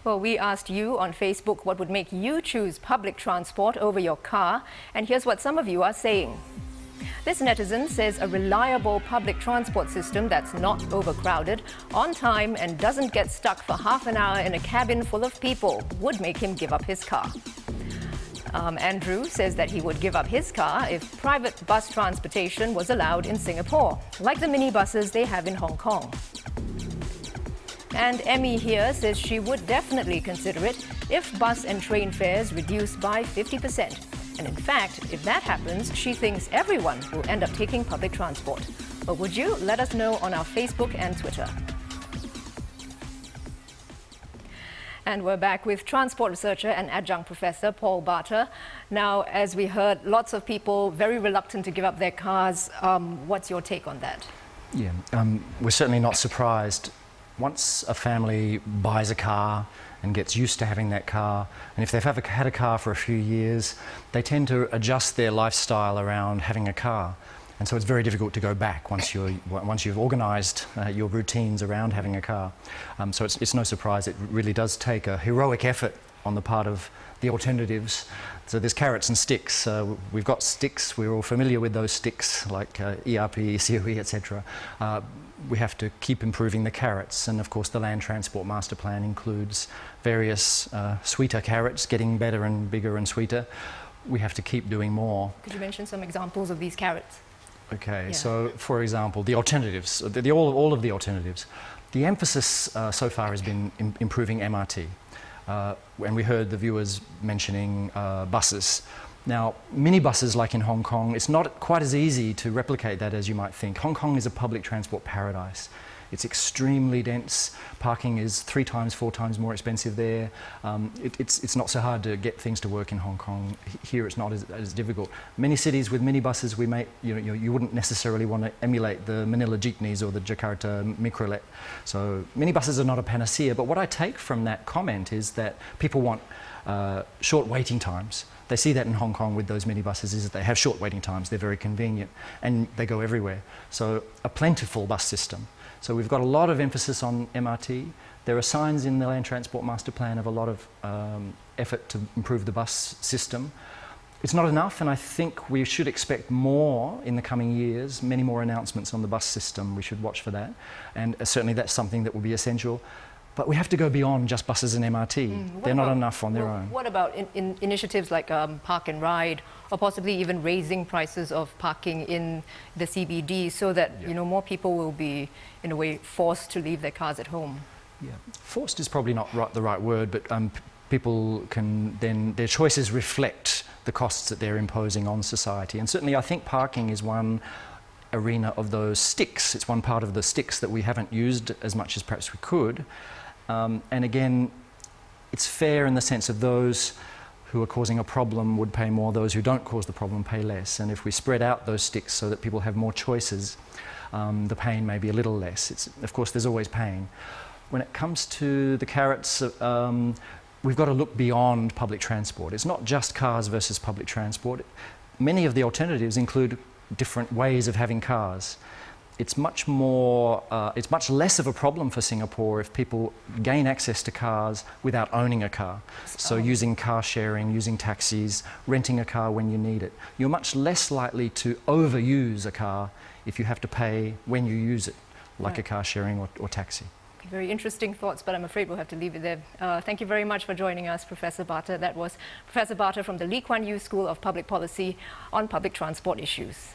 Well, we asked you on Facebook what would make you choose public transport over your car, and here's what some of you are saying. This netizen says a reliable public transport system that's not overcrowded, on time and doesn't get stuck for half an hour in a cabin full of people would make him give up his car. Andrew says that he would give up his car if private bus transportation was allowed in Singapore, like the minibuses they have in Hong Kong. And Emmy here says she would definitely consider it if bus and train fares reduced by 50%. And in fact, if that happens, she thinks everyone will end up taking public transport. But would you? Let us know on our Facebook and Twitter. And we're back with transport researcher and adjunct professor Paul Barter. Now, as we heard, lots of people very reluctant to give up their cars. What's your take on that? Yeah, we're certainly not surprised. Once a family buys a car and gets used to having that car, and if they've ever had a car for a few years, they tend to adjust their lifestyle around having a car. And so it's very difficult to go back once you've organised your routines around having a car. So it's no surprise it really does take a heroic effort on the part of the alternatives. So there's carrots and sticks. We've got sticks, we're all familiar with those sticks like ERP, COE, etc. We have to keep improving the carrots, and of course the Land Transport Master Plan includes various sweeter carrots, getting better and bigger and sweeter. We have to keep doing more. Could you mention some examples of these carrots? Okay, yeah. So for example, the alternatives, all of the alternatives. The emphasis so far has been improving MRT. And we heard the viewers mentioning buses. Now, minibuses like in Hong Kong, it's not quite as easy to replicate that as you might think. Hong Kong is a public transport paradise. It's extremely dense. Parking is 3 times, 4 times more expensive there. It's not so hard to get things to work in Hong Kong. Here it's not as difficult. Many cities with minibuses, you wouldn't necessarily want to emulate the Manila jeepneys or the Jakarta microlet. So minibuses are not a panacea, but what I take from that comment is that people want short waiting times. They see that in Hong Kong with those minibuses is that they have short waiting times, they're very convenient, and they go everywhere. So a plentiful bus system. So we've got a lot of emphasis on MRT. There are signs in the Land Transport Master Plan of a lot of effort to improve the bus system. It's not enough, and I think we should expect more in the coming years, many more announcements on the bus system. We should watch for that, and certainly that's something that will be essential. But we have to go beyond just buses and MRT. They're not enough on their own. What about initiatives like Park and Ride, or possibly even raising prices of parking in the CBD so that more people will be, in a way, forced to leave their cars at home? Yeah, forced is probably not the right word, but people can then, their choices reflect the costs that they're imposing on society. And certainly I think parking is one arena of those sticks. It's one part of the sticks that we haven't used as much as perhaps we could. And again, it's fair in the sense of those who are causing a problem would pay more, those who don't cause the problem pay less. And if we spread out those sticks so that people have more choices, the pain may be a little less. Of course, there's always pain. When it comes to the carrots, we've got to look beyond public transport. It's not just cars versus public transport. Many of the alternatives include different ways of having cars. It's much less of a problem for Singapore if people gain access to cars without owning a car. So using car sharing, using taxis, renting a car when you need it. You're much less likely to overuse a car if you have to pay when you use it, like a car sharing or taxi. Very interesting thoughts, but I'm afraid we'll have to leave it there. Thank you very much for joining us, Professor Barter. That was Professor Barter from the Lee Kuan Yew School of Public Policy on public transport issues.